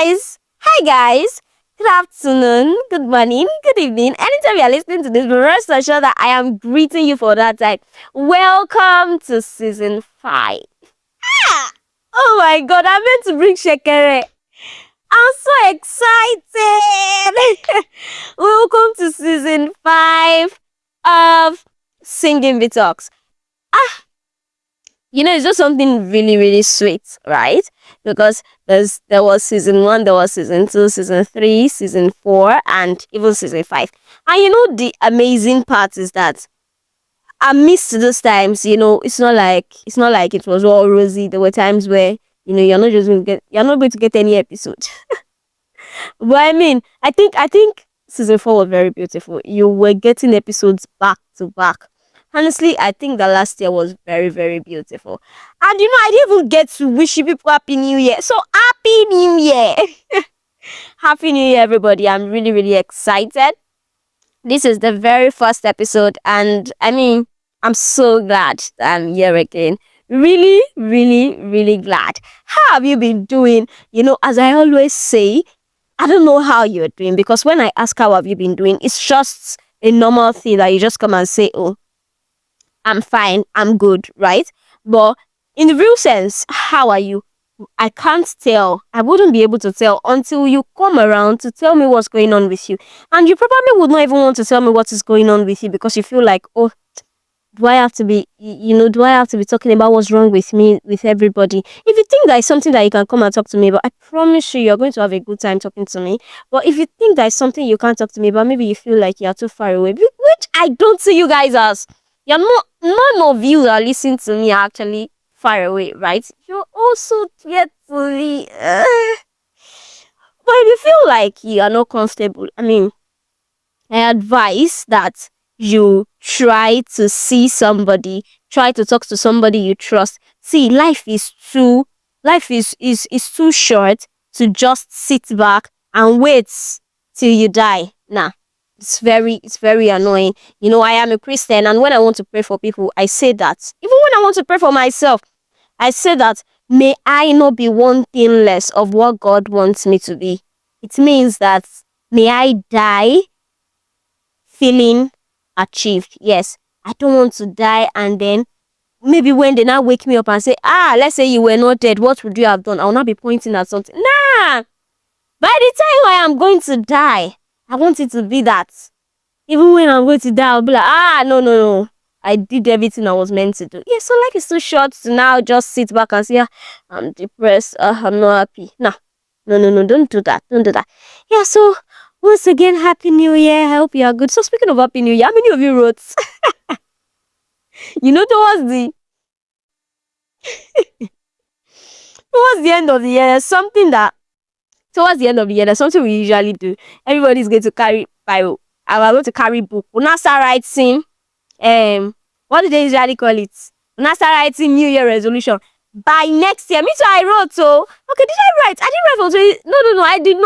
guys. Hi, guys. Good afternoon, good morning, good evening. Anytime you are listening to this, rest assured that I am greeting you for that time. Welcome to season 5. Oh my god, I meant to bring Shekere. I'm so excited. Welcome to season 5 of Singinbee Talks. It's just something really, really sweet, right? Because there was season 1, there was season 2, season 3, season 4, and even season 5. And the amazing part is that amidst those times, it's not like it was all rosy. There were times where you're not going to get any episode. But I think season 4 was very beautiful. You were getting episodes back to back. Honestly, I think the last year was very, very beautiful. And I didn't even get to wish you people Happy New Year. So Happy New Year! Happy New Year, everybody. I'm really, really excited. This is the very first episode, and I'm so glad that I'm here again. Really, really, really glad. How have you been doing? As I always say, I don't know how you're doing, because when I ask how have you been doing, it's just a normal thing that you just come and say, oh, I'm fine, I'm good, right? But in the real sense, how are you? I can't tell. I wouldn't be able to tell until you come around to tell me what's going on with you. And you probably would not even want to tell me what is going on with you, because you feel like, oh, do I have to be, do I have to be talking about what's wrong with me, with everybody? If you think that is something that you can come and talk to me about, I promise you're going to have a good time talking to me. But if you think that is something you can't talk to me about, maybe you feel like you're too far away, which I don't see you guys as. You're not, none of you that listen to me are actually far away, right? You're also yet to be. But if you feel like you are not comfortable, I advise that you try to see somebody, try to talk to somebody you trust. See, life is too short to just sit back and wait till you die. Nah. It's very annoying. I am a Christian, and when I want to pray for people, I say that. Even when I want to pray for myself, I say that, may I not be one thing less of what God wants me to be. It means that may I die feeling achieved. Yes, I don't want to die and then maybe when they now wake me up and say, let's say you were not dead, what would you have done? I'll not be pointing at something. Nah! By the time I am going to die, I want it to be that. Even when I'm going to die, I'll be like, no. I did everything I was meant to do. Yeah, so life is too short to now just sit back and say, I'm depressed, I'm not happy. Nah. No, don't do that. Don't do that. Yeah, so once again, Happy New Year. I hope you are good. So speaking of Happy New Year, how many of you wrote? Towards the towards the end of the year, there's something that towards the end of the year, there's something we usually do. Everybody's going to carry Bible. I'm going to carry book. We'll not start writing. What do they usually call it? We'll not start writing New Year resolution. By next year, me too, I wrote. So okay, did I write? I didn't write for 20. No, I did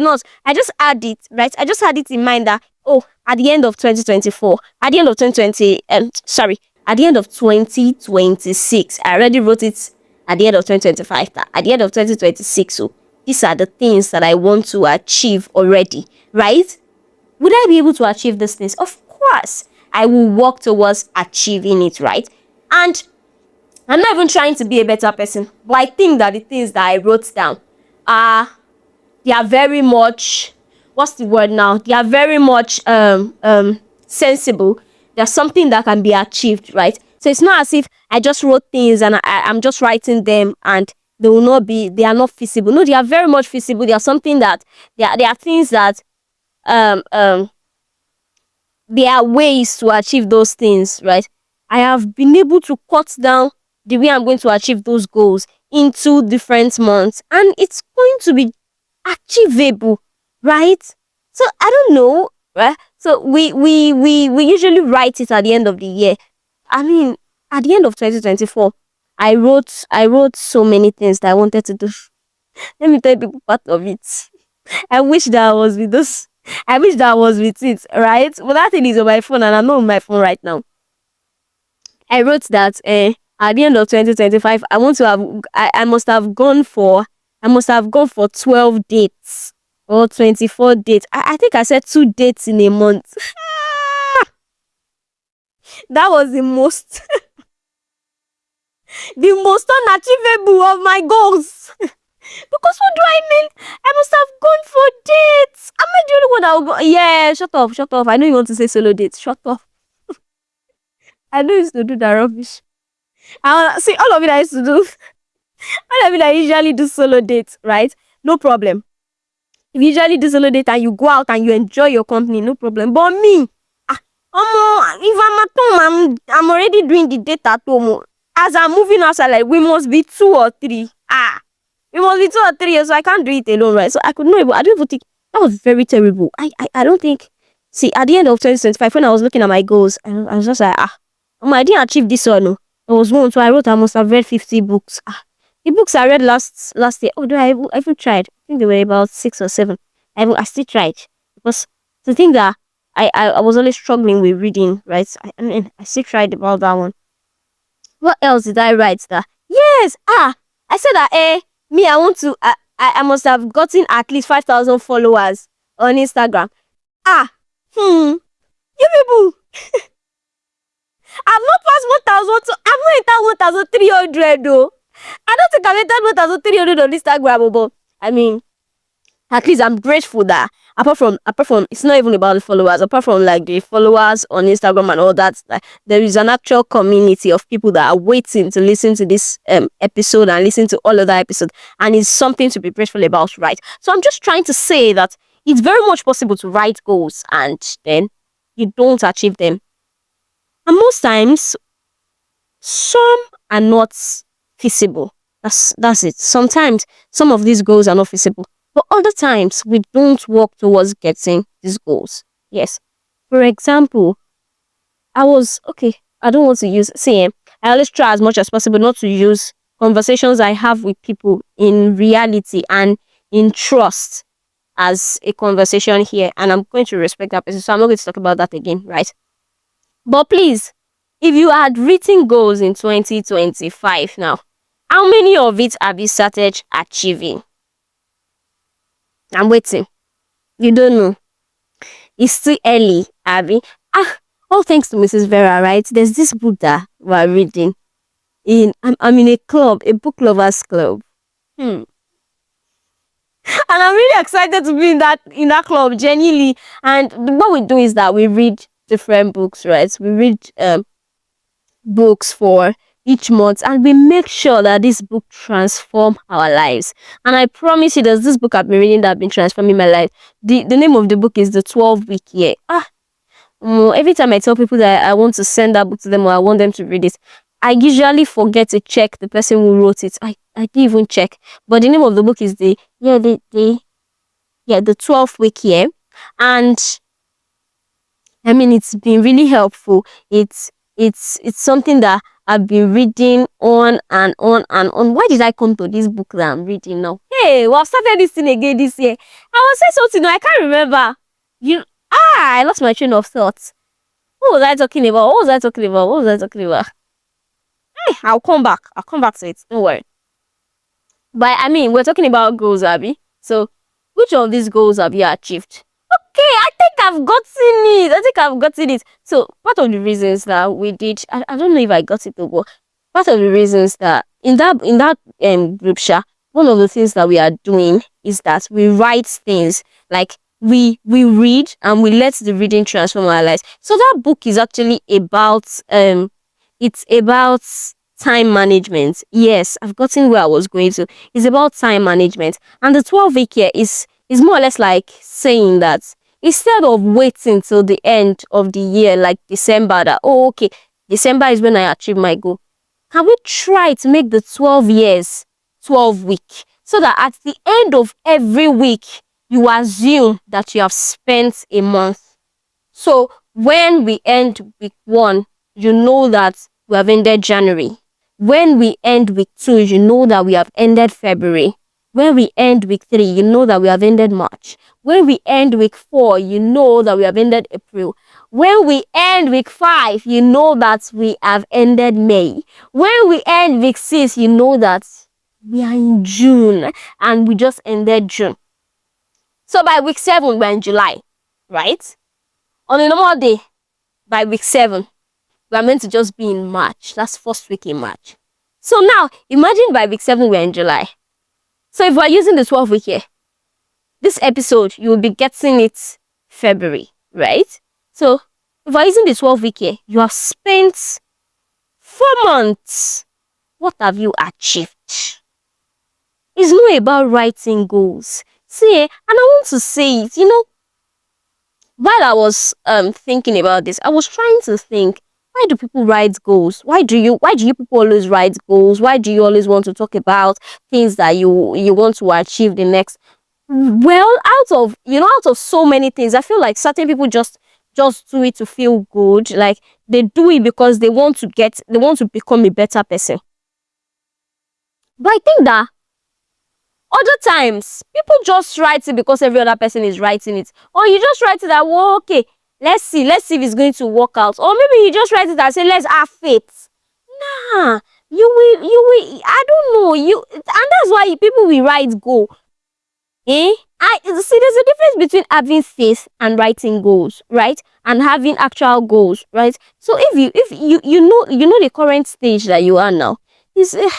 not. I just had it, right? I just had it in mind that, at the end of 2024, at the end of 2020, at the end of 2026, I already wrote it at the end of 2025. At the end of 2026, so these are the things that I want to achieve already, right? Would I be able to achieve these things? Of course, I will work towards achieving it, right? And I'm not even trying to be a better person, but I think that the things that I wrote down they are very much, what's the word now? They are very much sensible. There's something that can be achieved, right? So it's not as if I just wrote things and I'm just writing them and they are not feasible. No, they are very much feasible. They are something that they are things that there are ways to achieve those things, right? I have been able to cut down the way I'm going to achieve those goals into different months, and it's going to be achievable, right? So I don't know, right? So we usually write it at the end of the year. At the end of 2024, I wrote so many things that I wanted to do. Let me tell you part of it. I wish that I was with those. I wish that I was with it, right? But that thing is on my phone, and I'm not on my phone right now. I wrote that at the end of 2025, I must have gone for I must have gone for 12 dates or 24 dates. I think I said 2 dates in a month. That was the most the most unachievable of my goals. Because what do I mean? I must have gone for dates. Am I the only one that will go? Yeah, shut up, shut up. I know you want to say solo dates. Shut up. I know you used to do that rubbish. I see all of it I used to do. All of it I usually do solo dates, right? No problem. If you usually do solo date and you go out and you enjoy your company, no problem. But me, if I'm at home, I'm already doing the date at home. Oh. As I'm moving outside, like we must be 2 or 3. We must be 2 or 3, so I can't do it alone, right? So I could not even. I don't even think that was very terrible. I don't think. See, at the end of 2025, when I was looking at my goals, I was just like, I didn't achieve this one. No, there was one. So I wrote I must have read 50 books. The books I read last year. Although I even tried. I think they were about 6 or 7. I still tried because the thing that I was always struggling with reading, right? I still tried about that one. What else did I write that? Yes, I said that me I want to I must have gotten at least 5,000 followers on Instagram. You people, I've not passed 1,000, so I'm not entered 1,300 though. I don't think I've entered 1,300 on Instagram, but I mean, at least I'm grateful that apart from it's not even about the followers, apart from like the followers on Instagram and all that, like, there is an actual community of people that are waiting to listen to this episode and listen to all other episodes, and it's something to be grateful about, right? So I'm just trying to say that it's very much possible to write goals and then you don't achieve them, and most times some are not feasible. That's it. Sometimes some of these goals are not feasible. But other times, we don't work towards getting these goals. Yes. For example, I don't want to use, I always try as much as possible not to use conversations I have with people in reality and in trust as a conversation here. And I'm going to respect that person. So I'm not going to talk about that again, right? But please, if you had written goals in 2025 now, how many of it have you started achieving? I'm waiting. You don't know. It's too early, Abby. All thanks to Mrs. Vera, right? There's this book that we're reading. I'm in a club, a book lovers club. And I'm really excited to be in that club, genuinely. And what we do is that we read different books, right? We read books for each month, and we make sure that this book transform our lives. And I promise you, there's this book I've been reading that have been transforming my life. The name of the book is The 12-Week Year. Every time I tell people that I want to send that book to them or I want them to read it, I usually forget to check the person who wrote it. I didn't even check. But the name of the book is the 12-Week Year. And I mean, it's been really helpful. It's something that I've been reading on and on and on. Why did I come to this book that I'm reading now? Hey, I've started this thing again this year. I was saying something, I can't remember. I lost my train of thought. What was I talking about? Hey, I'll come back to it. Don't worry. But I mean, we're talking about goals, Abby. So, which of these goals have you achieved? Okay, I think I've gotten it. So part of the reasons that we did, I don't know if I got it over. Part of the reasons that in that group chat, one of the things that we are doing is that we write things, like we read and we let the reading transform our lives. So that book is actually about it's about time management. Yes, I've gotten where I was going to. It's about time management, and the 12-week year is more or less like saying that instead of waiting till the end of the year, like December, that, okay, December is when I achieve my goal. Can we try to make the 12 years 12 week, so that at the end of every week, you assume that you have spent a month. So when we end week 1, you know that we have ended January. When we end week 2, you know that we have ended February. When we end week 3, you know that we have ended March. When we end week 4, you know that we have ended April. When we end week 5, you know that we have ended May. When we end week 6, you know that We are in June and we just ended June. So by week 7, we're in July, right? On a normal day, by week 7, we are meant to just be in March. That's first week in March. So now, imagine by week 7, we're in July. So if we're using the 12 week year, this episode, you will be getting it February, right? So if we're using the 12 week year, you have spent 4 months. What have you achieved? It's not about writing goals. See, and I want to say it, while I was thinking about this, I was trying to think, why do people write goals? Why do you people always write goals? Why do you always want to talk about things that you want to achieve the next? Well, out of so many things, I feel like certain people just do it to feel good. Like they do it because they want to become a better person. But I think that other times, people just write it because every other person is writing it. Or you just write it that, well, okay, let's see if it's going to work out. Or maybe you just write it and say, let's have faith. Nah, you will, I don't know, and that's why people will write go. I see there's a difference between having faith and writing goals, right? And having actual goals, right? So if you know the current stage that you are now, is there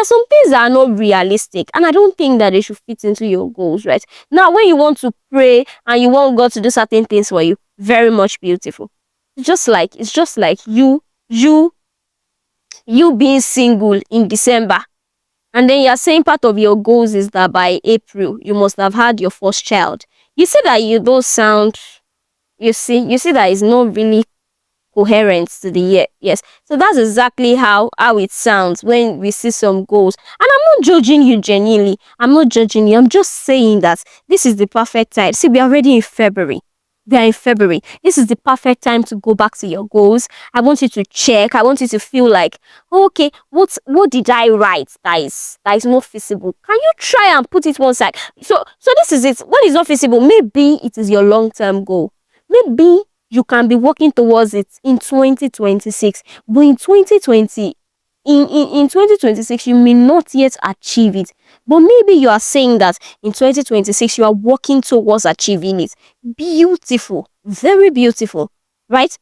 are some things that are not realistic, and I don't think that they should fit into your goals, right? Now, when you want to pray and you want God to do certain things for you, very much beautiful. It's just like you being single in December, and then you're saying part of your goals is that by April you must have had your first child. You see that you don't sound. You see that it's not really coherent to the year. Yes. So that's exactly how it sounds when we see some goals. And I'm not judging you genuinely. I'm not judging you. I'm just saying that this is the perfect time. See, we are already in February. We are in February. This is the perfect time to go back to your goals. I want you to check. I want you to feel like, oh, okay, what did I write that is not feasible? Can you try and put it one side? So this is it. What is not feasible? Maybe it is your long-term goal. Maybe you can be working towards it in 2026, but in 2026 you may not yet achieve it, but maybe you are saying that in 2026 you are working towards achieving it. Beautiful, very beautiful, right?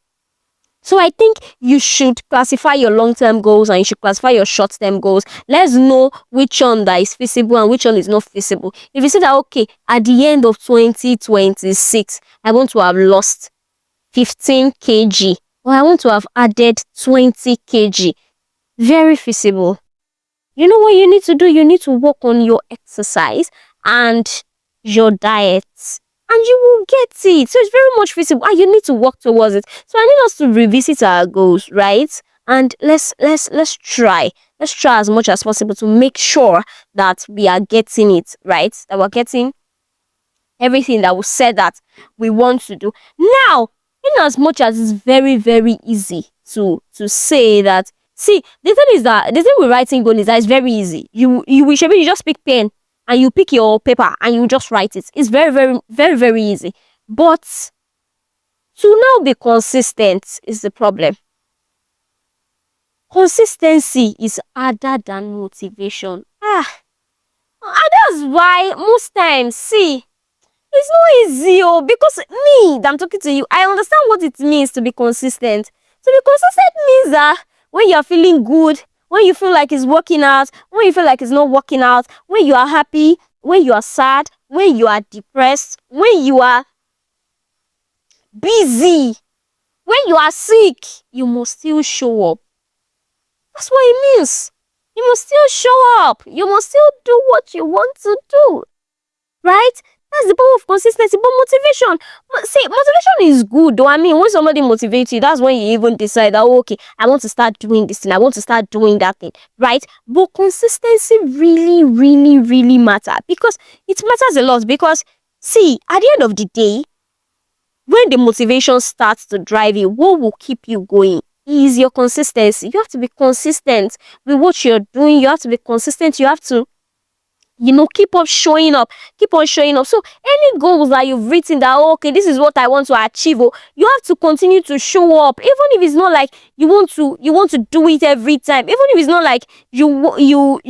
So I think you should classify your long-term goals and you should classify your short-term goals. Let's know which one that is feasible and which one is not feasible. If you say that, okay, at the end of 2026 I want to have lost 15 kg, or I want to have added 20 kg. Very feasible. You know what you need to do? You need to work on your exercise and your diet, and you will get it. So it's very much feasible, and you need to work towards it. So I need us to revisit our goals, right? And let's try. Let's try as much as possible to make sure that we are getting it right. That we're getting everything that we said that we want to do. Now, in as much as it's very, very easy to say that, see, the thing is that the thing with writing goal is that it's very easy. You just pick pen and you pick your paper and you just write it. It's very, very, very, very easy. But to now be consistent is the problem. Consistency is harder than motivation. And that's why most times, see, it's not easy, because me, that I'm talking to you, I understand what it means to be consistent. To be consistent means that when you're feeling good, when you feel like it's working out, when you feel like it's not working out, when you are happy, when you are sad, when you are depressed, when you are busy, when you are sick, you must still show up. That's what it means. You must still show up. You must still do what you want to do. Right? That's the power of consistency. But motivation, see, motivation is good though. I mean, when somebody motivates you, that's when you even decide that, oh, okay, I want to start doing this thing, I want to start doing that thing, right? But consistency really, really, really matters, because it matters a lot. Because, see, at the end of the day, when the motivation starts to drive you, what will keep you going is your consistency. You have to be consistent with what you're doing. You have to be consistent. You have to, keep on showing up. So any goals that you've written that, okay, this is what I want to achieve, you have to continue to show up, even if it's not like you want to do it every time, even if it's not like you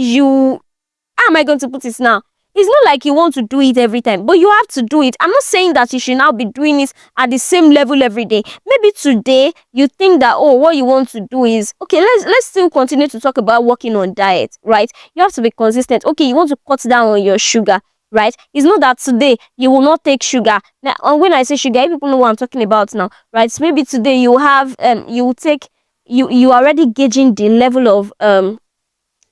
how am I going to put it now? It's not like you want to do it every time, but you have to do it. I'm not saying that you should now be doing it at the same level every day. Maybe today you think that, oh, what you want to do is okay. Let's still continue to talk about working on diet, right? You have to be consistent. Okay, you want to cut down on your sugar, right? It's not that today you will not take sugar. Now, when I say sugar, people know what I'm talking about now, right? So maybe today you have you will take you are already gauging the level of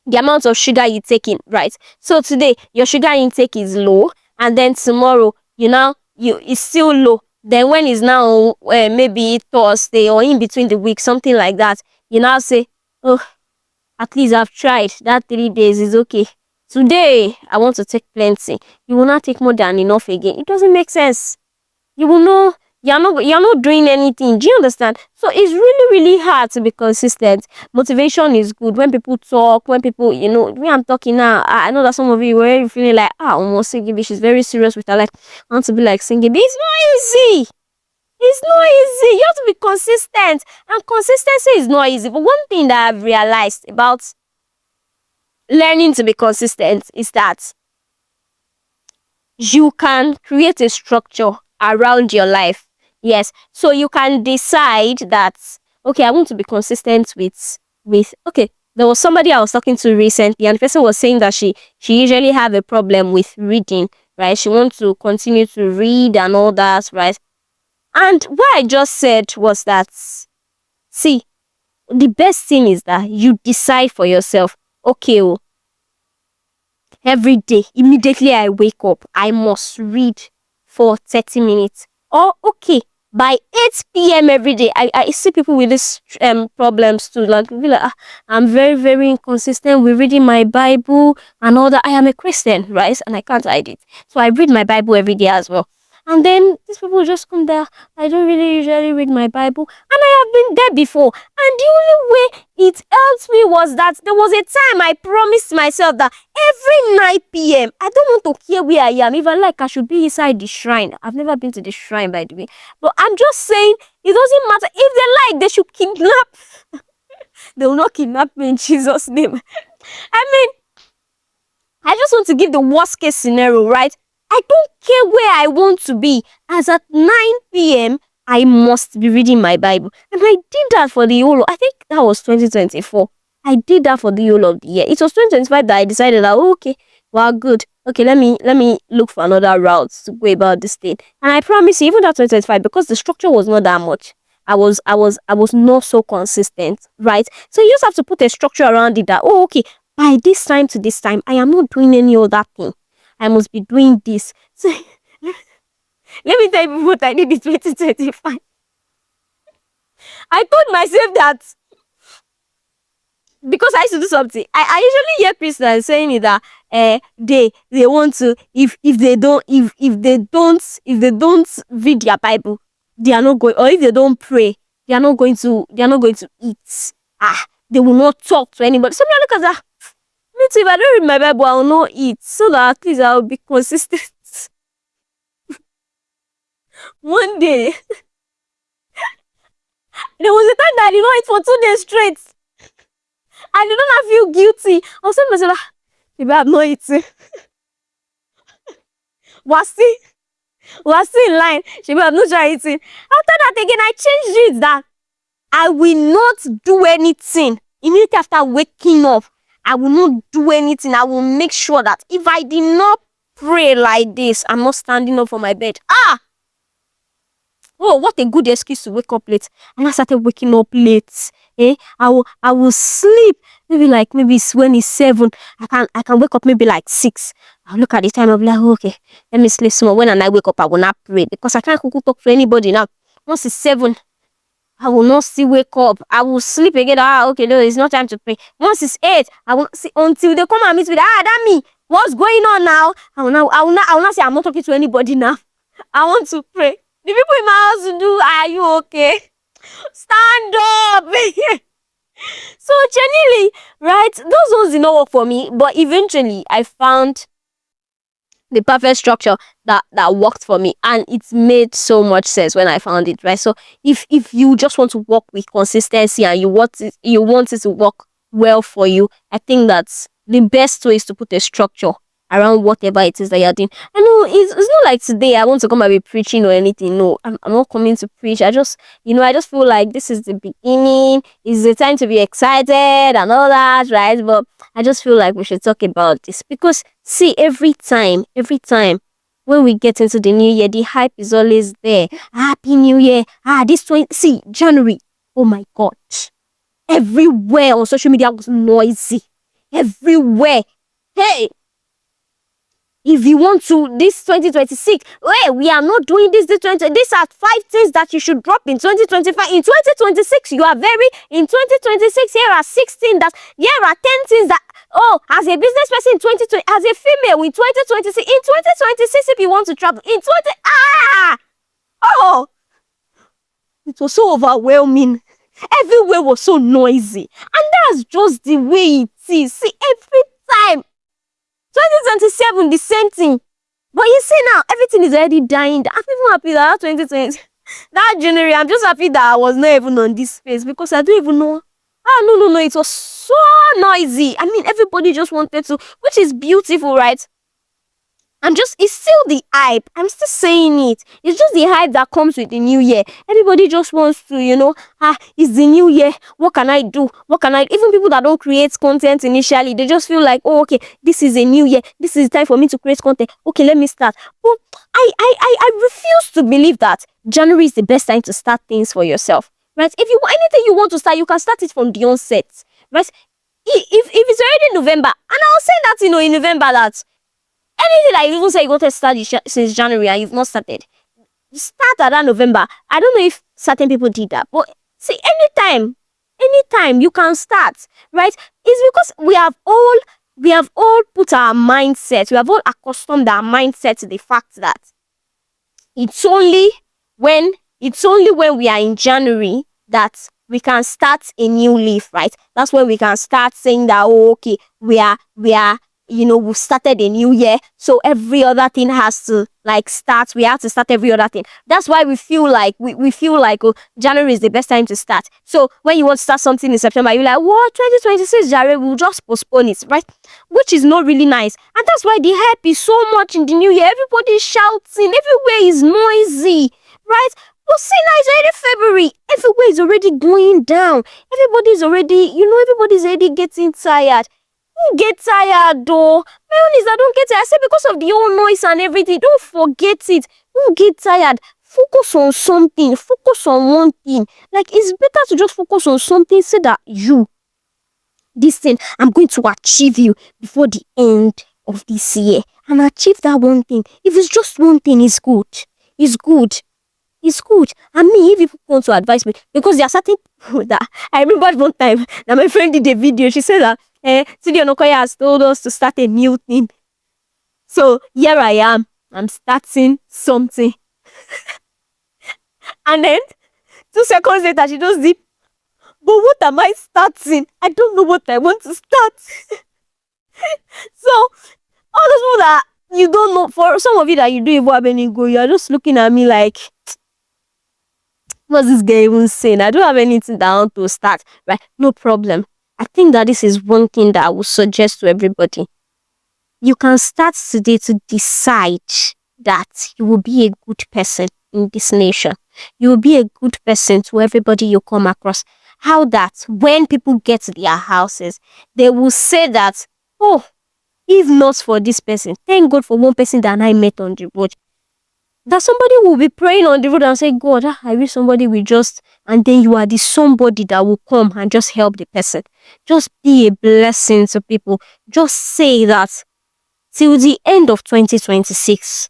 the amount of sugar you take in, right? So today your sugar intake is low, and then tomorrow you it's still low. Then when it's now maybe Thursday or in between the week, something like that, you now say, oh, at least I've tried. That 3 days is okay. Today I want to take plenty. You will not take more than enough again. It doesn't make sense. You will know you're not doing anything. Do you understand? So it's really, really hard to be consistent. Motivation is good when people talk, when people, when I'm talking now, I know that some of you were feeling like, almost Singinbee, she's very serious with her life. I want to be like Singinbee. It's not easy. It's not easy. You have to be consistent. And consistency is not easy. But one thing that I've realized about learning to be consistent is that you can create a structure around your life. Yes. So you can decide that, okay, I want to be consistent with okay. There was somebody I was talking to recently, and the person was saying that she usually have a problem with reading, right? She wants to continue to read and all that, right? And what I just said was that, see, the best thing is that you decide for yourself, okay, every day, immediately I wake up, I must read for 30 minutes. Or, okay, by 8 p.m. every day, I see people with these problems too. Like, I'm very, very inconsistent with reading my Bible and all that. I am a Christian, right? And I can't hide it. So I read my Bible every day as well. And then these people just come there. I don't really usually read my Bible. And I have been there before. And the only way it helped me was that there was a time I promised myself that every 9 p.m. I don't want to care where I am. If I like, I should be inside the shrine. I've never been to the shrine, by the way. But I'm just saying, it doesn't matter. If they like, they should kidnap. They will not kidnap me in Jesus' name. I mean, I just want to give the worst case scenario, right? I don't care where I want to be. As at 9 p.m., I must be reading my Bible. And I did that for the whole, I think that was 2024. I did that for the whole of the year. It was 2025 that I decided that, okay, well, good. Okay, let me look for another route to go about this thing. And I promise you, even that 2025, because the structure was not that much, I was not so consistent, right? So you just have to put a structure around it that, oh, okay, by this time to this time, I am not doing any other thing. I must be doing this. So, let me tell you what I did in 2025. I told myself that because I used to do something. I usually hear Christians saying it that they want to if they don't read their Bible, they are not going, or if they don't pray, they are not going to eat. They will not talk to anybody. So me look at that. Me too, if I don't read my Bible, I will not eat. So that at least I will be consistent. One day, there was a time that I did not eat for 2 days straight. I did not feel guilty. I was saying to myself, maybe I'm not eating. We're still in line. Maybe I'm not trying eating. After that again, I changed it that I will not do anything. Immediately after waking up, I will not do anything. I will make sure that if I did not pray like this, I'm not standing up from my bed. Oh, what a good excuse to wake up late. And I started waking up late. I will sleep. Maybe it's when it's 7. I can wake up maybe like 6. I'll look at the time. I'll be like, okay, let me sleep small. When I wake up, I will not pray because I can't talk to anybody now. Once it's 7, I will not still wake up. I will sleep again. Okay, no, it's not time to pray. Once it's 8, I will see until they come and meet with that me. What's going on now? I will not say I'm not talking to anybody now. I want to pray. The people in my house do, are you okay? Stand up. So genuinely, right? Those ones did not work for me, but eventually I found the perfect structure that worked for me, and it made so much sense when I found it, right? So if you just want to work with consistency and you want it to work well for you, I think that's the best way is to put a structure around whatever it is that you're doing. I know it's not like today I want to come and be preaching or anything. No, I'm not coming to preach. I just, I just feel like this is the beginning. It's the time to be excited and all that, right? But I just feel like we should talk about this because, see, every time when we get into the new year, the hype is always there. Happy New Year. See, January. Oh my God. Everywhere on social media was noisy. Everywhere. Hey, if you want to, this 2026, hey, we are not doing this 20. These are 5 things that you should drop in 2025. In 2026, in 2026, here are 16 here are 10 things that, as a business person in 2020, as a female in 2026, in 2026, if you want to travel, it was so overwhelming. Everywhere was so noisy. And that's just the way it is. See, every time. 2027, the same thing. But you see now, everything is already dying. I'm even happy that 2020, that January, I'm just happy that I was not even on this space because I don't even know. No, it was so noisy. I mean, everybody just wanted to, which is beautiful, right? It's still the hype. I'm still saying it. It's just the hype that comes with the new year. Everybody just wants to, it's the new year. What can I do? Even people that don't create content initially, they just feel like, oh, okay, this is a new year. This is time for me to create content. Okay, let me start. But I refuse to believe that January is the best time to start things for yourself, right? If you anything you want to start, you can start it from the onset, right? If it's already November, and I'll say that, in November that anything that you even say you want to start since January and you've not started, start at that November. I don't know if certain people did that, but see, anytime you can start, right? It's because we have all put our mindset, we have all accustomed our mindset to the fact that it's only when we are in January that we can start a new leaf, right? That's when we can start saying that, oh, okay, we are we've started a new year, so every other thing has to start. We have to start every other thing. That's why we feel like oh, January is the best time to start. So when you want to start something in September, you're like, what, 2026 January, we'll just postpone it, right? Which is not really nice. And that's why the hype is so much in the new year. Everybody's shouting, everywhere is noisy, right? But see, now it's already February. Everywhere is already going down. Everybody's already getting tired. Don't get tired though. My own is I don't get tired. I said because of the whole noise and everything. Don't forget it. Don't get tired. Focus on something. Focus on one thing. It's better to just focus on something so that this thing, I'm going to achieve you before the end of this year. And achieve that one thing. If it's just one thing, it's good. It's good. It's good. And me, if people want to advise me, because there are certain people that I remember one time that my friend did a video. She said that Tidi Onokoye has told us to start a new thing. So here I am. I'm starting something. And then 2 seconds later, she just did. But what am I starting? I don't know what I want to start. So all those people that you don't know, for some of you that you don't even have any goal, you're just looking at me like, what's this guy even saying? I don't have anything that I want to start, right? No problem. I think that this is one thing that I would suggest to everybody. You can start today to decide that you will be a good person in this nation. You will be a good person to everybody you come across. How that when people get to their houses, they will say that, oh, if not for this person, thank God for one person that I met on the road. That somebody will be praying on the road and say, God, I wish somebody will just, and then you are the somebody that will come and just help the person. Just be a blessing to people. Just say that till the end of 2026,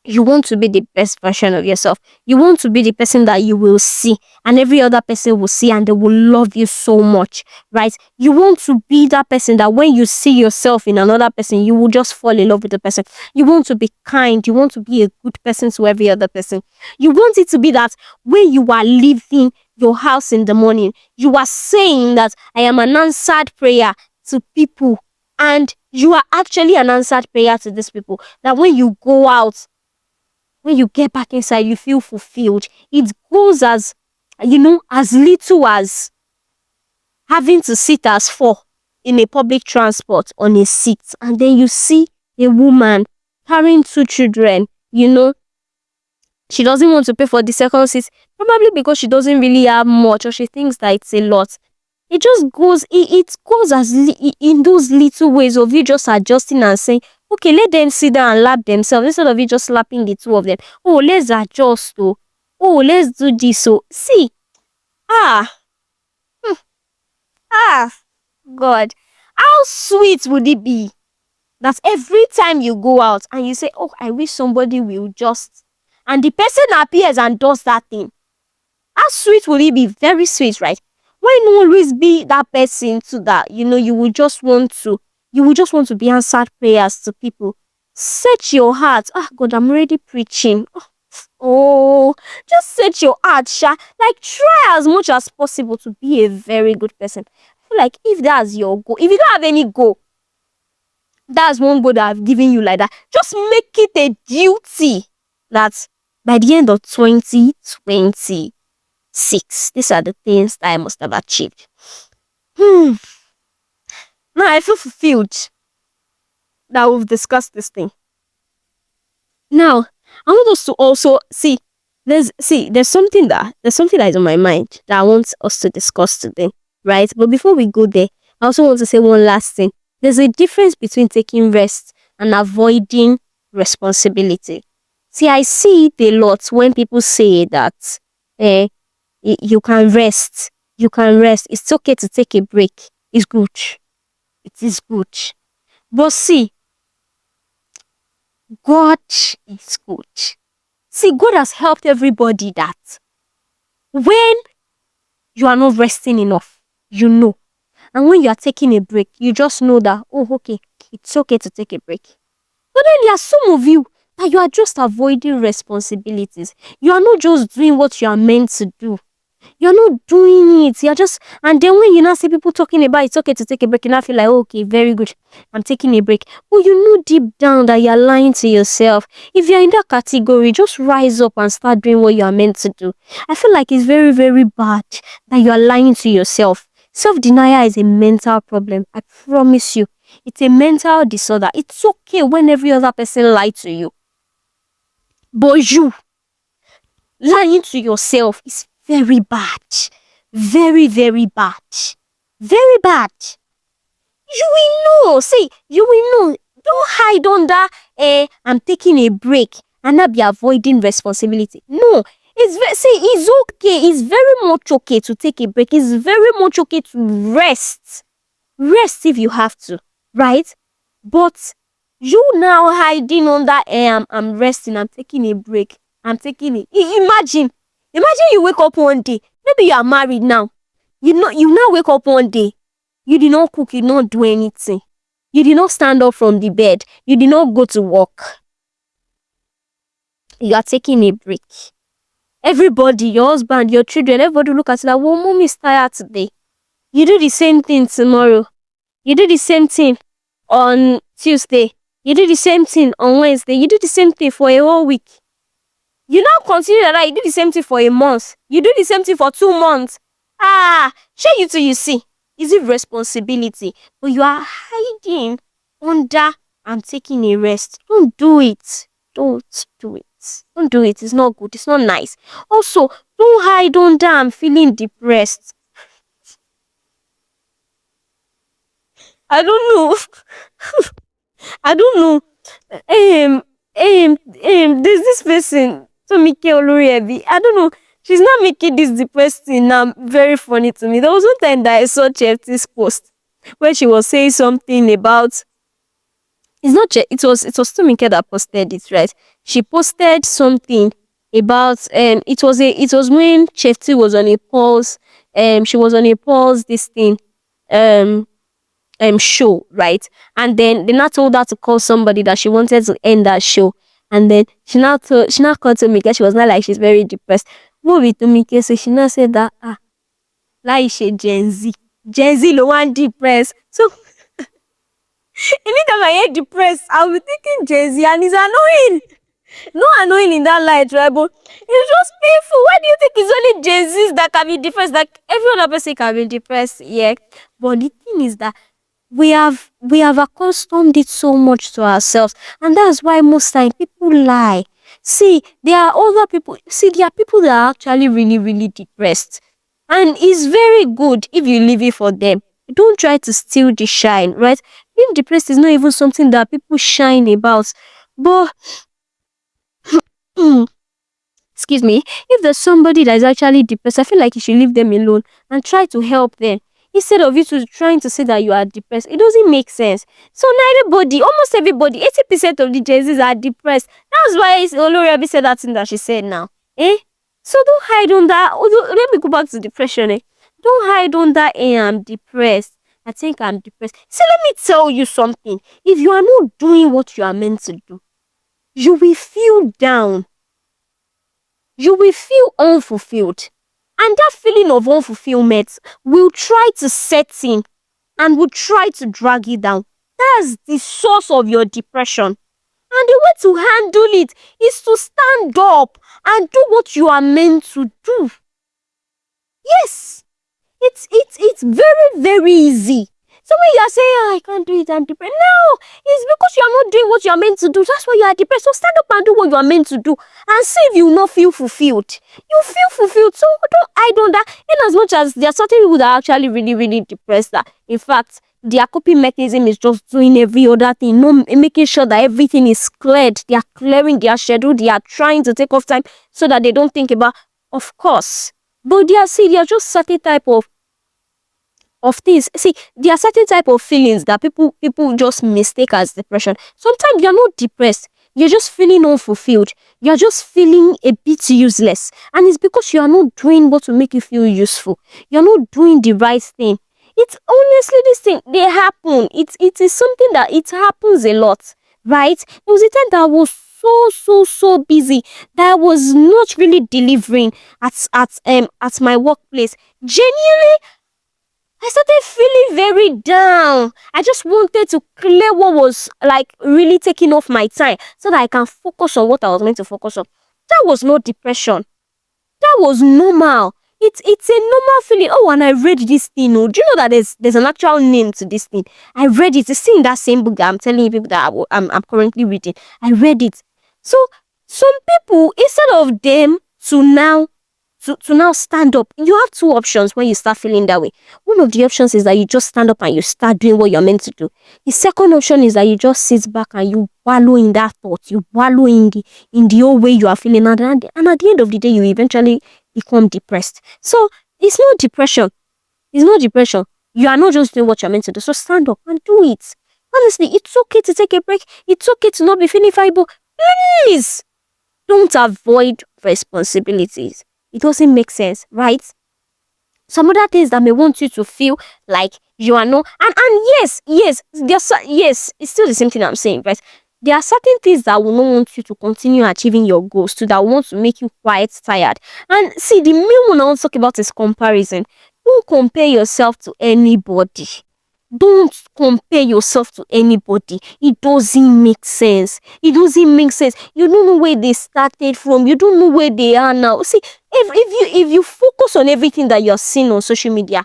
you want to be the best version of yourself. You want to be the person that you will see and every other person will see and they will love you so much, right? You want to be that person that when you see yourself in another person, you will just fall in love with the person. You want to be kind. You want to be a good person to every other person. You want it to be that when you are leaving your house in the morning, you are saying that I am an answered prayer to people, and you are actually an answered prayer to these people. That when you go out, when you get back inside, you feel fulfilled. It goes as little as having to sit as 4 in a public transport on a seat, and then you see a woman carrying 2 children, she doesn't want to pay for the second seat, probably because she doesn't really have much, or she thinks that it's a lot. It just goes, it goes in those little ways of you just adjusting and saying, okay, let them sit down and lap themselves, instead of you just slapping the two of them. Oh, let's adjust. Oh, let's do this. So, see, ah, hmm, ah, God, how sweet would it be that every time you go out and you say, oh, I wish somebody will just, and the person appears and does that thing. How sweet will it be? Very sweet, right? Why not always be that person to that? You will just want to be answered prayers to people. Set your heart. Ah, God, I'm already preaching. Oh, just set your heart, Sha. Like, try as much as possible to be a very good person. I feel like if that's your goal, if you don't have any goal, that's one goal that I've given you like that. Just make it a duty that by the end of 2026, these are the things that I must have achieved. Now I feel fulfilled that we've discussed this thing. Now, I want us to also see. There's something that is on my mind that I want us to discuss today, right? But before we go there, I also want to say one last thing. There's a difference between taking rest and avoiding responsibility. See, I see it a lot when people say that you can rest. You can rest. It's okay to take a break. It's good. It is good. But see, God is good. See, God has helped everybody that when you are not resting enough, and when you are taking a break, you just know that, oh, okay, it's okay to take a break. But then there are some of you that you are just avoiding responsibilities. You are not just doing what you are meant to do. You're not doing it. You're just, and then when you now see people talking about it's okay to take a break, you now feel like, oh, okay, very good, I'm taking a break. But you know deep down that you're lying to yourself. If you're in that category, just rise up and start doing what you are meant to do. I feel like it's very, very bad that you are lying to yourself. Self-denial is a mental problem. I promise you. It's a mental disorder. It's okay when every other person lies to you. But you lying to yourself is very bad. Very, very bad. Very bad. You will know. See, you will know. Don't hide under, I'm taking a break and not be avoiding responsibility. No. It's okay. It's very much okay to take a break. It's very much okay to rest. Rest if you have to, right? But you now hiding under, I'm resting, I'm taking a break. I'm taking it. Imagine you wake up one day. Maybe you are married now. You now wake up one day. You did not cook. You did not do anything. You did not stand up from the bed. You did not go to work. You are taking a break. Everybody, your husband, your children, everybody look at you like, well, mom is tired today. You do the same thing tomorrow. You do the same thing on Tuesday. You do the same thing on Wednesday. You do the same thing for a whole week. You now consider that you do the same thing for a month. You do the same thing for 2 months. Share you till you see. Is it responsibility? But you are hiding under, I'm taking a rest. Don't do it. Don't do it. Don't do it. It's not good. It's not nice. Also, don't hide under, I'm feeling depressed. I don't know. I don't know. There's this person, Tomike Oloriebi. I don't know. She's not making this depressing now very funny to me. There was one time that I saw Chef's post where she was saying something about. It was Tomike that posted it, right? She posted something about it was when Chef T was on a pause. She was on a pause. This thing show, right? And then they now told her to call somebody that she wanted to end that show. And then she now called Tomike. She was not like she's very depressed. What with Tomike? So she now said that like she Gen Z no one depressed. So anytime I hear depressed, I'll be thinking Gen Z, and it's annoying. Not annoying in that light, right? But it's just painful. Why do you think it's only Gen Zs that can be depressed? Like every other person can be depressed, yeah. But the thing is that we have accustomed it so much to ourselves, and that's why most time people lie. See, there are other people. See, there are people that are actually really, really depressed, and it's very good if you leave it for them. Don't try to steal the shine, right? Being depressed is not even something that people shine about, but excuse me, if there's somebody that is actually depressed, I feel like you should leave them alone and try to help them instead of you to trying to say that you are depressed. It doesn't make sense. So now everybody, almost everybody, 80% of the Gen Zs are depressed. That's why Oloriabi said that thing that she said now. Eh? So don't hide on that. Let me go back to depression. Don't hide on that. I'm depressed. I think I'm depressed. So let me tell you something. If you are not doing what you are meant to do, you will feel down. You will feel unfulfilled. And that feeling of unfulfillment will try to set in and will try to drag you down. That's the source of your depression. And the way to handle it is to stand up and do what you are meant to do. Yes, it's very, very easy. So when you are saying, I can't do it, I'm depressed. No, it's because you are not doing what you are meant to do. That's why you are depressed. So stand up and do what you are meant to do. And see if you will not feel fulfilled. You feel fulfilled. So I don't that. In as much as there are certain people that are actually really, really depressed, that in fact their coping mechanism is just doing every other thing, not making sure that everything is cleared. They are clearing their schedule. They are trying to take off time so that they don't think about, of course. But there are just certain type of things. See, there are certain type of feelings that people just mistake as depression. Sometimes you're not depressed. You're just feeling unfulfilled. You're just feeling a bit useless. And it's because you are not doing what will make you feel useful. You're not doing the right thing. It's honestly this thing, they happen. It is something that it happens a lot, right? There was a time that I was so busy that I was not really delivering at my workplace. Genuinely, I started feeling very down. I just wanted to clear what was like really taking off my time so that I can focus on what I was meant to focus on. That was not depression. That was normal. It's a normal feeling. Oh, and I read this thing. Oh, do you know that there's an actual name to this thing? I read it. It's in that same book that I'm telling you people that I'm currently reading. I read it. So some people, instead of them to now stand up, you have two options when you start feeling that way. One of the options is that you just stand up and you start doing what you're meant to do. The second option is that you just sit back and you wallow in that thought. You wallow in the old way you are feeling, and at the end of the day, you eventually become depressed. So it's not depression. It's not depression. You are not just doing what you're meant to do. So stand up and do it. Honestly, it's okay to take a break. It's okay to not be feeling fine, but please don't avoid responsibilities. It doesn't make sense, right? Some other things that may want you to feel like you are not, and yes, it's still the same thing I'm saying, right? There are certain things that will not want you to continue achieving your goals to, that will want to make you quite tired. And see, the main one I want to talk about is comparison. Don't compare yourself to anybody. Don't compare yourself to anybody. It doesn't make sense. It doesn't make sense. You don't know where they started from. You don't know where they are now. See, if you focus on everything that you're seeing on social media,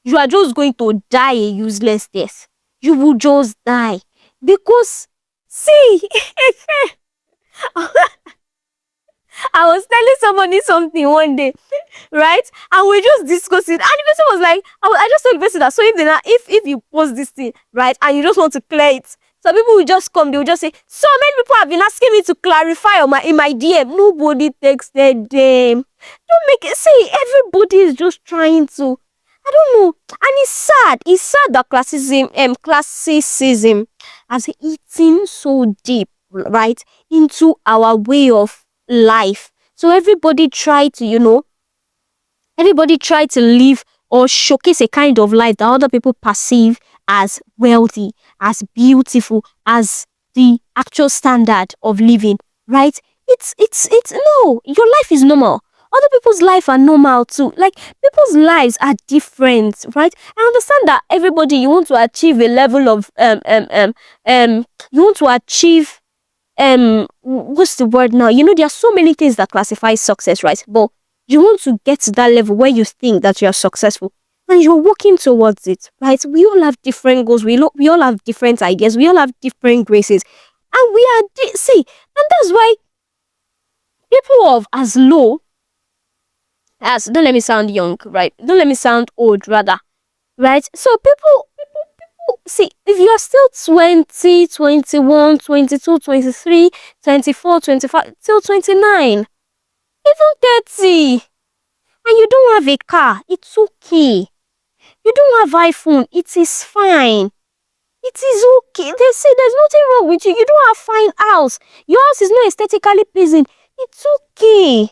you are just going to die a useless death. You will just die. Because, see, I was telling somebody something one day, right? And we just discussed it. And the person was like, I just told the person that, so if you post this thing, right, and you just want to clear it, some people will just come, they will just say, so many people have been asking me to clarify in my DM. Nobody texted them. Don't make it, see, everybody is just trying to, I don't know. And it's sad. It's sad that classicism has eaten so deep, right, into our way of life. So everybody try to live or showcase a kind of life that other people perceive as wealthy, as beautiful, as the actual standard of living, right? It's no, your life is normal. Other people's life are normal too. Like, people's lives are different, right? I understand that everybody, you want to achieve a level of you want to achieve what's the word now? There are so many things that classify success, right? But you want to get to that level where you think that you are successful. and you're working towards it, right? We all have different goals. We all have different ideas. We all have different graces, and we are see, and that's why people of as low as, don't let me sound young, right? Don't let me sound old, rather, right? So people see, if you are still 20, 21, 22, 23, 24, 25, till 29, even 30, and you don't have a car, it's okay. You don't have iPhone, it is fine. It is okay. They say there's nothing wrong with you. You don't have fine house. Your house is not aesthetically pleasing. It's okay.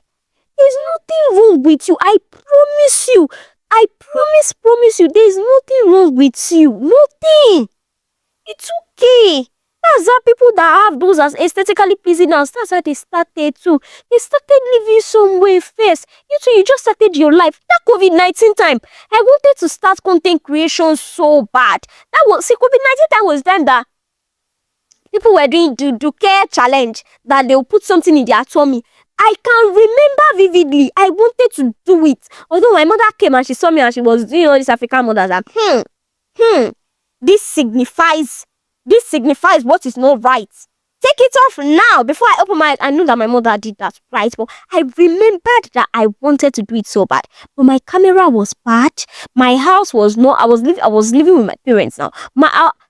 There's nothing wrong with you. I promise you. I promise you. There's nothing wrong with you. Nothing. It's okay. That's how people that have those as aesthetically pleasing house, that's how they started too. They started living somewhere first. You too, you just started your life. That COVID-19 time, I wanted to start content creation so bad. That was, see, COVID-19 time was then that people were doing do care challenge, that they'll put something in their tummy. I can remember vividly. I wanted to do it. Although my mother came and she saw me and she was doing all these African mothers and this signifies what is not right. Take it off now. Before I open my eyes, I knew that my mother did that, right? But I remembered that I wanted to do it so bad. But my camera was bad. My house was not. I was living with my parents now. My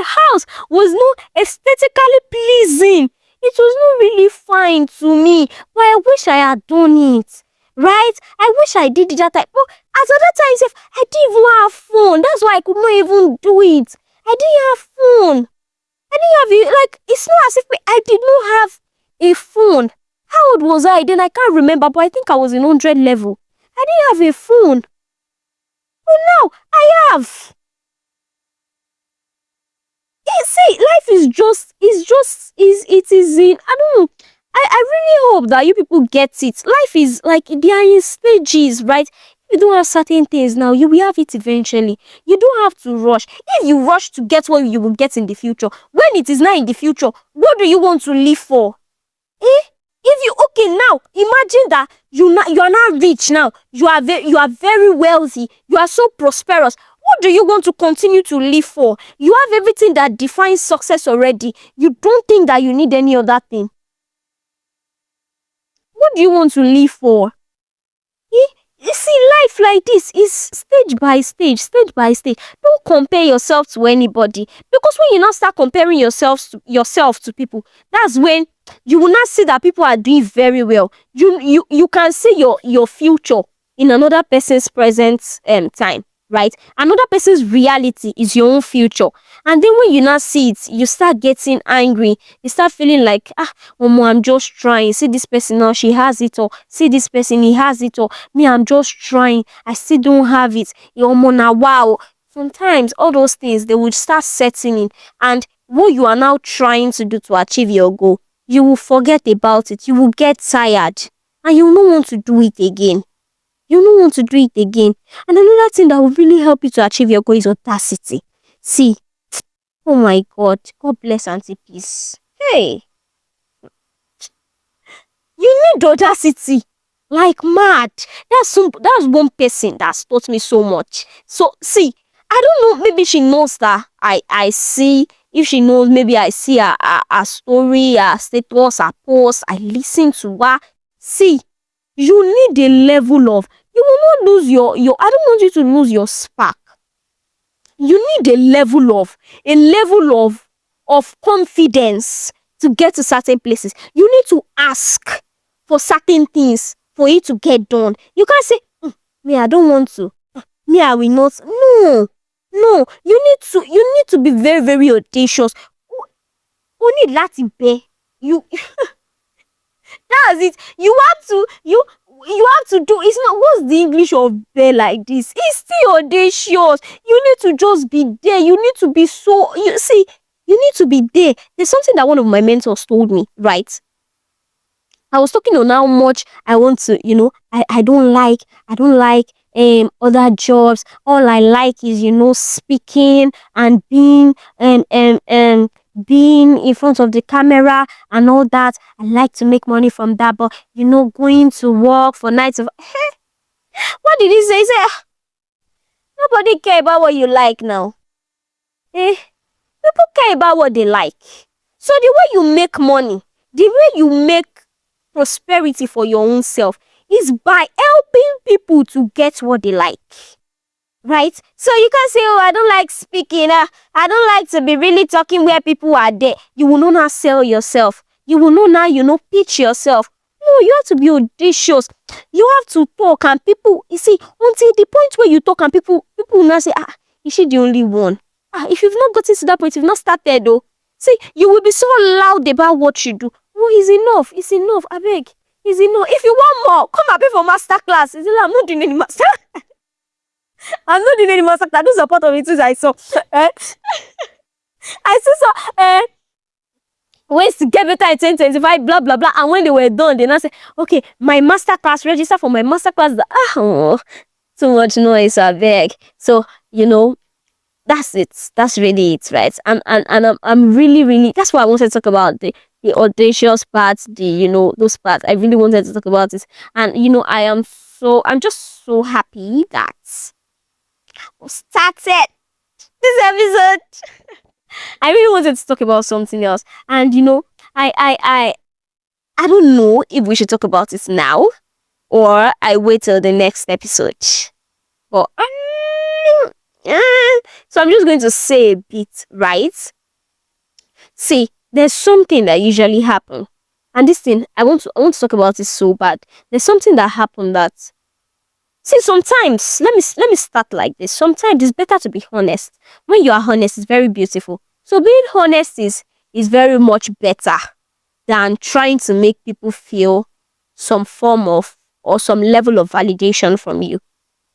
house was not aesthetically pleasing. It was not really fine to me. But I wish I had done it. Right? I wish I did it that time. But at other times, if I didn't even have phone. That's why I could not even do it. I didn't have phone. I didn't have it. Like, it's not as if I did not have a phone. How old was I then? I can't remember, but I think I was in 100 level. I didn't have a phone. But now I have. See, life it is in, I don't know. I really hope that you people get it. Life is like, they are in stages, right? If you don't have certain things now, you will have it eventually. You don't have to rush. If you rush to get what you will get in the future, when it is not in the future, what do you want to live for? If you, okay, now imagine that you are now rich now. You are very wealthy. You are so prosperous. What do you want to continue to live for? You have everything that defines success already. You don't think that you need any other thing. What do you want to live for? You see, life like this is stage by stage, stage by stage. Don't compare yourself to anybody, because when you now start comparing yourself to people, that's when you will not see that people are doing very well. You can see your future in another person's present time, right? Another person's reality is your own future, and then when you now see it, you start getting angry. You start feeling like, Momo, I'm just trying. See this person now, she has it all. See this person, he has it all. Me, I'm just trying. I still don't have it. Momo, now, wow. Sometimes all those things, they will start setting in, and what you are now trying to do to achieve your goal, you will forget about it. You will get tired, and you will not want to do it again. You don't want to do it again. And another thing that will really help you to achieve your goal is audacity. See, oh my God, God bless Auntie Peace. Hey, you need audacity, like mad. That's one person that's taught me so much. So see, I don't know, maybe she knows that I see. If she knows, maybe I see her story, her status, her post. I listen to her. See, you need a level of, you will not lose your I don't want you to lose your spark. You need a level of confidence to get to certain places. You need to ask for certain things for it to get done. You can't say, me, I don't want to. Me, I will not. No. You need to be very, very audacious. Only Latin pay. You that's it. You have to do, it's not, what's the English of bear like this? It's still audacious. You need to just be there. You need to be so, you see, you need to be there. There's something that one of my mentors told me, right? I was talking on how much I want to, I don't like other jobs. All I like is, speaking and being being in front of the camera and all that. I like to make money from that, but going to work for nights of What did he say? He said, "Ah, nobody care about what you like now. Eh, people care about what they like. So the way you make money, the way you make prosperity for your own self is by helping people to get what they like. Right? So you can say, oh, I don't like speaking. I don't like to be really talking where people are there. You will not now sell yourself. You will not now, pitch yourself. No, you have to be audacious. You have to talk, and people, you see, until the point where you talk and people will now say, is she the only one? If you've not gotten to that point, you've not started though. See, you will be so loud about what you do. Oh, it's enough. It's enough. I beg. It's enough. If you want more, come and pay for master class. It's like, I'm not doing any master. I'm not doing any master class. I do support of it too. I saw. I saw. Ways to get better in 2025, blah blah blah. And when they were done, they now say, okay, my master class, register for my master class. Too much noise, I beg. So, that's it. That's really it, right? And I'm really, really, that's why I wanted to talk about the audacious parts, those parts. I really wanted to talk about it. And I'm just so happy that we started this episode. I really wanted to talk about something else. And I don't know if we should talk about it now or I wait till the next episode. But so I'm just going to say a bit, right? See, there's something that usually happens. And this thing, I want to talk about it so bad. There's something that happened that, see, sometimes, let me start like this. Sometimes it's better to be honest. When you are honest, it's very beautiful. So being honest is very much better than trying to make people feel some form of or some level of validation from you.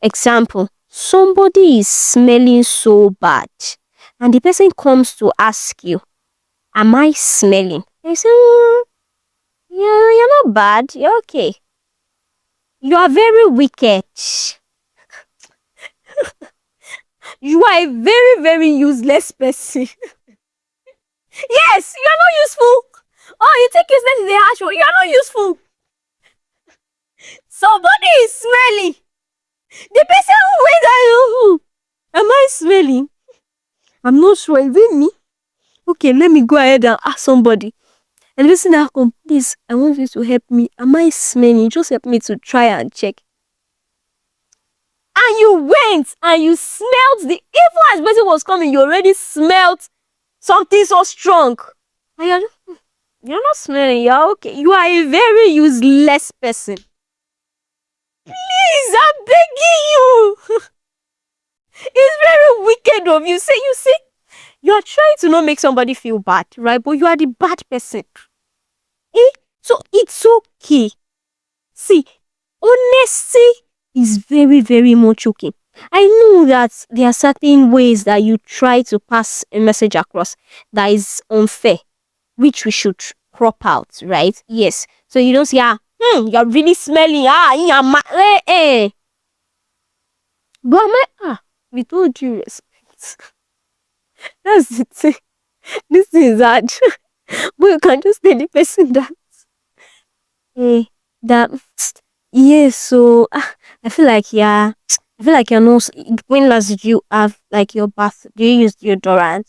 Example, somebody is smelling so bad and the person comes to ask you, am I smelling? And you say, yeah, you're not bad. You're okay. You are very wicked. You are a very, very useless person. Yes, you are not useful. Oh, you take useless in the harsh word. You are not useful. Somebody is smelling. The person who went, am I smelling? I'm not sure. Is it me? Okay, let me go ahead and ask somebody. And the person now come, please, I want you to help me. Am I smelling? Just help me to try and check. And you went and you smelled even as the person was coming, you already smelled something so strong. And you're not smelling, you're okay. You are a very useless person. Please, I'm begging you. It's very wicked of you. You see, you are trying to not make somebody feel bad, right? But you are the bad person. So it's okay. See, honesty is very, very much okay. I know that there are certain ways that you try to pass a message across that is unfair, which we should crop out, right? Yes. So you don't say, you're really smelling, But with all due respect, that's the thing. This is hard. But you can just tell the person that, yes, so I feel like you're not. When last did you have like your bath? Do you use deodorant?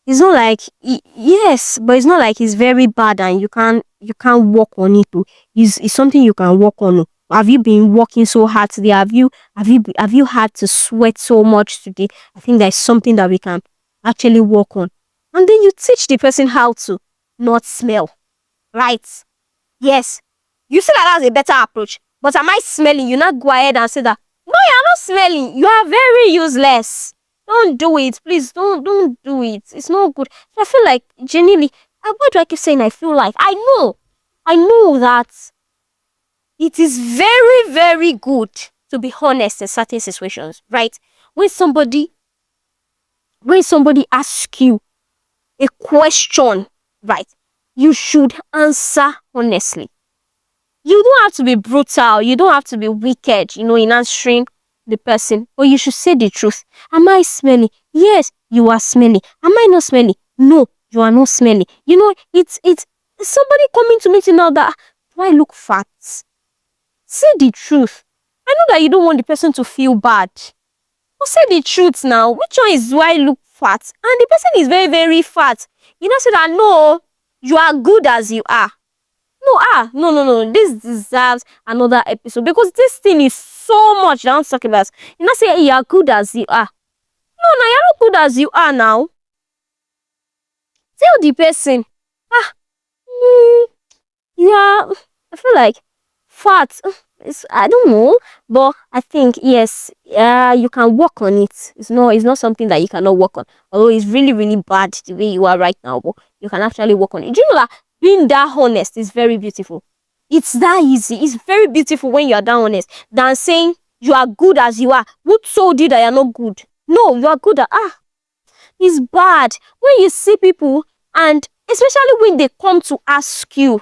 It's not like yes, but it's not like it's very bad and you can't work on it. It's something you can work on. Have you been working so hard today? Have you had to sweat so much today? I think there's something that we can actually work on. And then you teach the person how to not smell. Right? Yes. You say that that's a better approach. But am I smelling? You not go ahead and say that. No, you're not smelling. You are very useless. Don't do it. Please don't do it. It's not good. I feel like genuinely, why do I keep saying I feel like? I know that it is very, very good to be honest in certain situations, right? When somebody asks you a question, right, you should answer honestly. You don't have to be brutal. You don't have to be wicked, in answering the person. But you should say the truth. Am I smelly? Yes, you are smelly. Am I not smelly? No, you are not smelly. It's somebody coming to meet you now that, do I look fat? Say the truth. I know that you don't want the person to feel bad. But say the truth now. Which one is why look fat? And the person is very, very fat. You know, say that no, you are good as you are. No, no. This deserves another episode because this thing is so much that I'm talking about. You know, say you are good as you are. No, no, you're not good as you are now. Tell the person, ah, mm, you are. I feel like fat. I don't know, but I think yes, you can work on it. It's not something that you cannot work on. Although it's really, really bad the way you are right now, but you can actually work on it. Do you know that being that honest is very beautiful? It's that easy. It's very beautiful when you are that honest than saying you are good as you are. Who told you that you're not good? No, you are good at it's bad when you see people and especially when they come to ask you,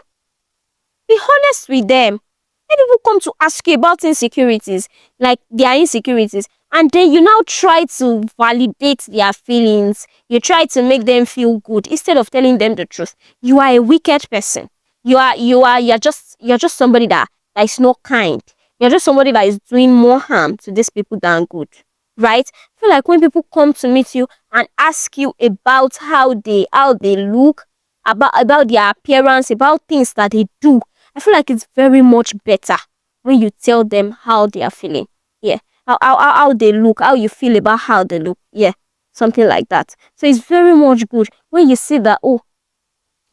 be honest with them. When people come to ask you about insecurities, like their insecurities, and then you now try to validate their feelings, you try to make them feel good instead of telling them the truth. You are a wicked person. You're just somebody that is not kind. You're just somebody that is doing more harm to these people than good. Right? I feel like when people come to meet you and ask you about how they look, about their appearance, about things that they do, I feel like it's very much better when you tell them how they are feeling. Yeah. How they look, how you feel about how they look. Yeah. Something like that. So it's very much good when you see that, oh,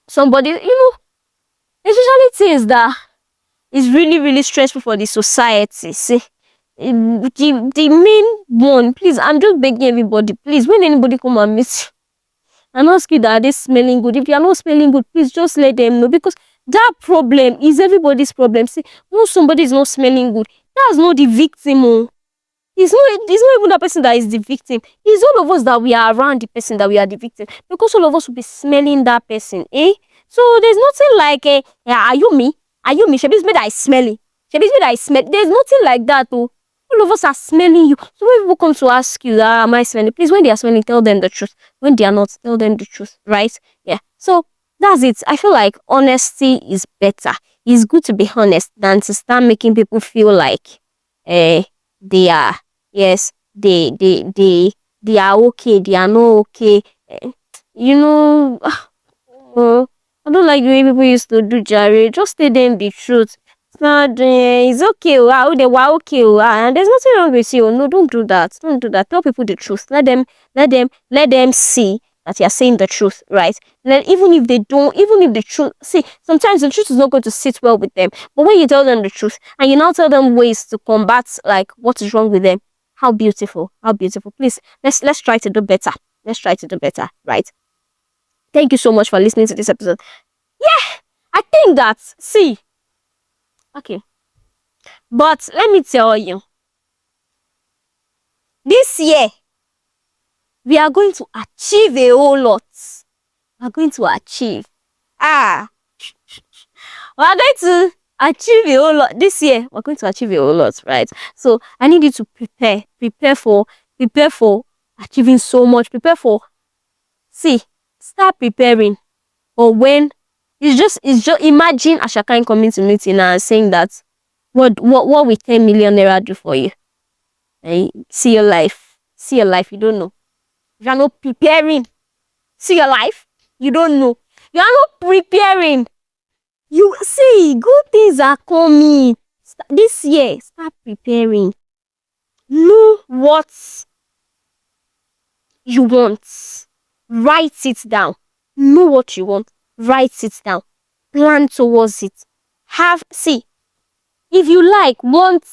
somebody, especially things that is really, really stressful for the society. See, the main one, please, I'm just begging everybody, please, when anybody come and meet you and ask you that are they smelling good, if you are not smelling good, please just let them know because that problem is everybody's problem. See, once somebody is not smelling good, that's not the victim. Oh. It's not even the person that is the victim. It's all of us that we are around the person that we are the victim. Because all of us will be smelling that person, eh? So there's nothing like, yeah, are you me? Are you me? Shebi's me that is smelling. Shebi's me that is smelling. There's nothing like that, oh. All of us are smelling you. So when people come to ask you, am I smelling? Please, when they are smelling, tell them the truth. When they are not, tell them the truth, right? Yeah. So that's it. I feel like honesty is better. It's good to be honest than to start making people feel like, they are. Yes, they are okay, they are not okay. You know, I don't like the way people used to do Jerry. Just tell them the truth. It's not, it's okay. Wow, they were okay. And there's nothing wrong with you. No, don't do that. Don't do that. Tell people the truth. Let them see that you're saying the truth, right? Even if they don't, even if the truth, see, sometimes the truth is not going to sit well with them. But when you tell them the truth and you now tell them ways to combat like what is wrong with them, how beautiful, how beautiful. Please, let's try to do better. Let's try to do better, right? Thank you so much for listening to this episode. Yeah, I think that, see, okay. But let me tell you, this year, we are going to achieve a whole lot. We are going to achieve. We are going to achieve a whole lot. This year, we're going to achieve a whole lot, right? So I need you to prepare for achieving so much. Start preparing. Or when it's just imagine Ashakan coming to meeting and saying that what will 10 million naira do for you? And see your life. You don't know. You are not preparing. See your life. You don't know. You are not preparing. You see, good things are coming. This year, start preparing. Know what you want. Write it down. Know what you want. Write it down. Plan towards it. If you like, want.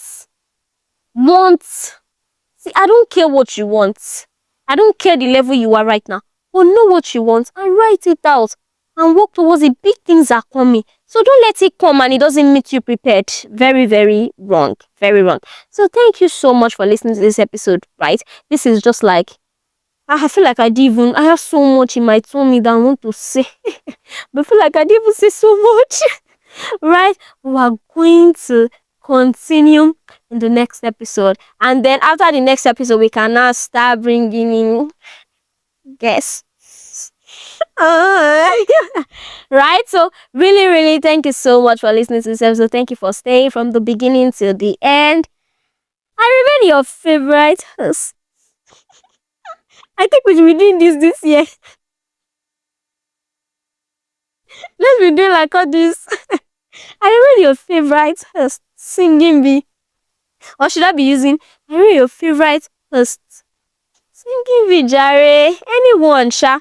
See, I don't care what you want. I don't care the level you are right now. But know what you want and write it out. And work towards it. Big things are coming. So don't let it come and it doesn't meet you prepared. Very, very wrong. Very wrong. So thank you so much for listening to this episode, right? This is just like, I feel like I have so much in my tummy that I want to say. But I feel like I didn't even say so much. Right? We are going to continue in the next episode. And then after the next episode, we can now start bringing in guests. Right? So really, really thank you so much for listening to this episode. Thank you for staying from the beginning till the end. I remember your favorite host. I think we should be doing this year. Let's be doing like all this. I remember your favorite host, Singinbee. Or should I be using I remember your favorite host? Singinbee, Jare. Anyone, Sha.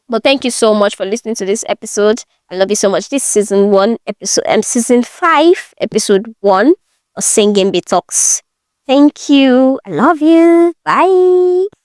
But thank you so much for listening to this episode. I love you so much. This season 1 episode season 5, episode 1 of Singinbee Talks. Thank you. I love you. Bye.